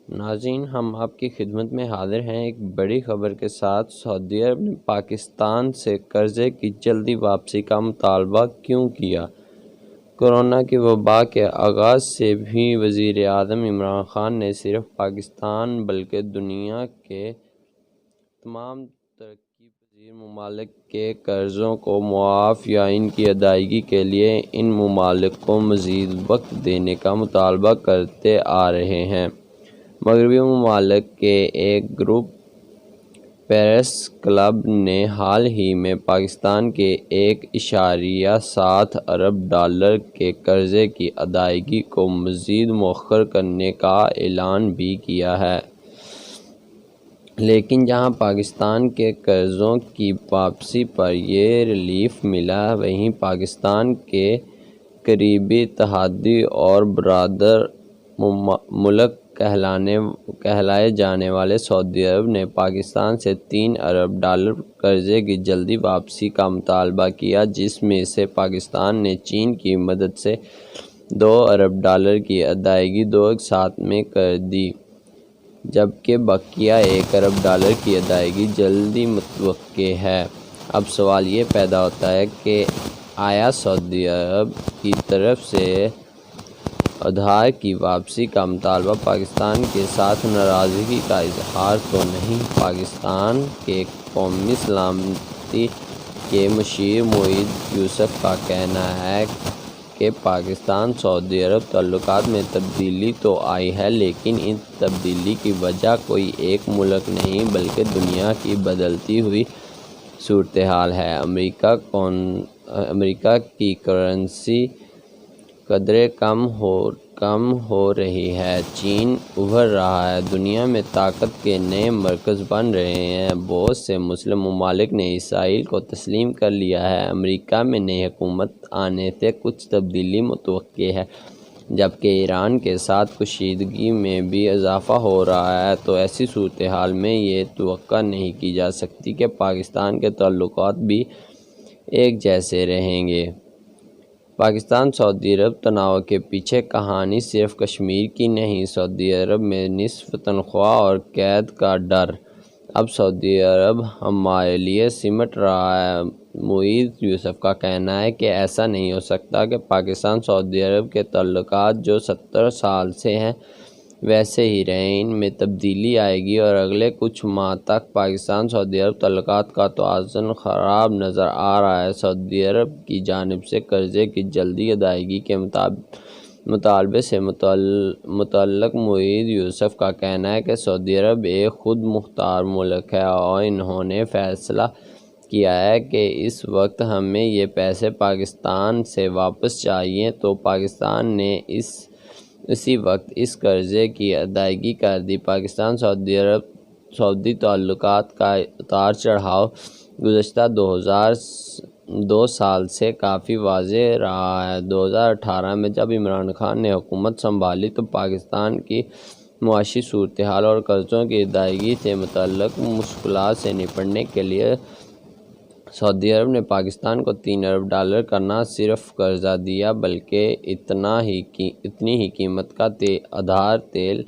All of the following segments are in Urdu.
ناظرین، ہم آپ کی خدمت میں حاضر ہیں ایک بڑی خبر کے ساتھ۔ سعودی عرب نے پاکستان سے قرضے کی جلدی واپسی کا مطالبہ کیوں کیا؟ کورونا کی وبا کے آغاز سے بھی وزیر اعظم عمران خان نے صرف پاکستان بلکہ دنیا کے تمام ترقی پذیر ممالک کے قرضوں کو معاف یا ان کی ادائیگی کے لیے ان ممالک کو مزید وقت دینے کا مطالبہ کرتے آ رہے ہیں۔ مغربی ممالک کے ایک گروپ، پیرس کلب نے حال ہی میں پاکستان کے 1.7 ارب ڈالر کے قرضے کی ادائیگی کو مزید مؤخر کرنے کا اعلان بھی کیا ہے۔ لیکن جہاں پاکستان کے قرضوں کی واپسی پر یہ ریلیف ملا، وہیں پاکستان کے قریبی اتحادی اور برادر ملک کہلائے جانے والے سعودی عرب نے پاکستان سے 3 ارب ڈالر قرضے کی جلدی واپسی کا مطالبہ کیا، جس میں سے پاکستان نے چین کی مدد سے 2 ارب ڈالر کی ادائیگی 2007 میں کر دی، جبکہ بقیہ 1 ارب ڈالر کی ادائیگی جلدی متوقع ہے۔ اب سوال یہ پیدا ہوتا ہے کہ آیا سعودی عرب کی طرف سے ادھار کی واپسی کا مطالبہ پاکستان کے ساتھ ناراضگی کا اظہار تو نہیں؟ پاکستان کے قومی سلامتی کے مشیر معید یوسف کا کہنا ہے کہ پاکستان سعودی عرب تعلقات میں تبدیلی تو آئی ہے، لیکن اس تبدیلی کی وجہ کوئی ایک ملک نہیں بلکہ دنیا کی بدلتی ہوئی صورتحال ہے۔ امریکہ کی کرنسی قدرے کم ہو رہی ہے، چین ابھر رہا ہے، دنیا میں طاقت کے نئے مرکز بن رہے ہیں، بہت سے مسلم ممالک نے اسرائیل کو تسلیم کر لیا ہے، امریکہ میں نئی حکومت آنے سے کچھ تبدیلی متوقع ہے، جبکہ ایران کے ساتھ کشیدگی میں بھی اضافہ ہو رہا ہے۔ تو ایسی صورتحال میں یہ توقع نہیں کی جا سکتی کہ پاکستان کے تعلقات بھی ایک جیسے رہیں گے۔ پاکستان سعودی عرب تنازع کے پیچھے کہانی صرف کشمیر کی نہیں، سعودی عرب میں نصف تنخواہ اور قید کا ڈر۔ اب سعودی عرب ہمارے لیے سمٹ رہا ہے۔ معید یوسف کا کہنا ہے کہ ایسا نہیں ہو سکتا کہ پاکستان سعودی عرب کے تعلقات جو 70 سال سے ہیں ویسے ہی رہیں، ان میں تبدیلی آئے گی اور اگلے کچھ ماہ تک پاکستان سعودی عرب تعلقات کا توازن خراب نظر آ رہا ہے۔ سعودی عرب کی جانب سے قرضے کی جلدی ادائیگی کے مطالبے سے متعلق معید یوسف کا کہنا ہے کہ سعودی عرب ایک خود مختار ملک ہے اور انہوں نے فیصلہ کیا ہے کہ اس وقت ہمیں یہ پیسے پاکستان سے واپس چاہیے، تو پاکستان نے اسی وقت اس قرضے کی ادائیگی کر دی۔ پاکستان سعودی تعلقات کا اتار چڑھاؤ گزشتہ 2 سال سے کافی واضح رہا ہے۔ 2018 میں جب عمران خان نے حکومت سنبھالی تو پاکستان کی معاشی صورتحال اور قرضوں کی ادائیگی سے متعلق مشکلات سے نمٹنے کے لیے سعودی عرب نے پاکستان کو 3 ارب ڈالر کا نہ صرف قرضہ دیا بلکہ اتنی ہی قیمت کا ادھار تیل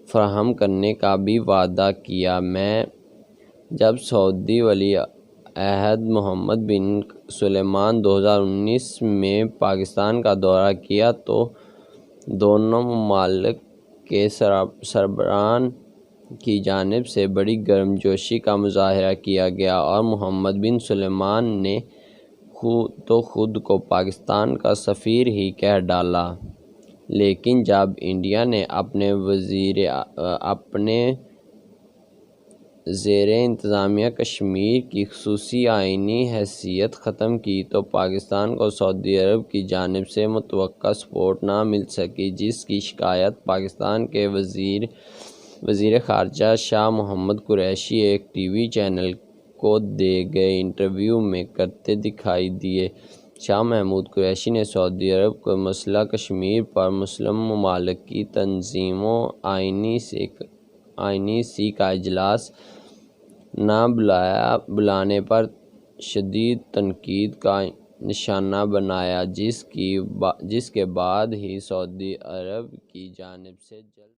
فراہم کرنے کا بھی وعدہ کیا۔ جب سعودی ولی عہد محمد بن سلمان 2019 میں پاکستان کا دورہ کیا تو دونوں ممالک کے سربراہان کی جانب سے بڑی گرمجوشی کا مظاہرہ کیا گیا اور محمد بن سلمان نے تو خود کو پاکستان کا سفیر ہی کہہ ڈالا، لیکن جب انڈیا نے اپنے زیر انتظامیہ کشمیر کی خصوصی آئینی حیثیت ختم کی تو پاکستان کو سعودی عرب کی جانب سے متوقع سپورٹ نہ مل سکی، جس کی شکایت پاکستان کے وزیر خارجہ شاہ محمود قریشی ایک ٹی وی چینل کو دیے گئے انٹرویو میں کرتے دکھائی دیے۔ شاہ محمود قریشی نے سعودی عرب کو مسئلہ کشمیر پر مسلم ممالک کی تنظیموں آئینی سی کا اجلاس نہ بلانے پر شدید تنقید کا نشانہ بنایا، جس کے بعد ہی سعودی عرب کی جانب سے جلد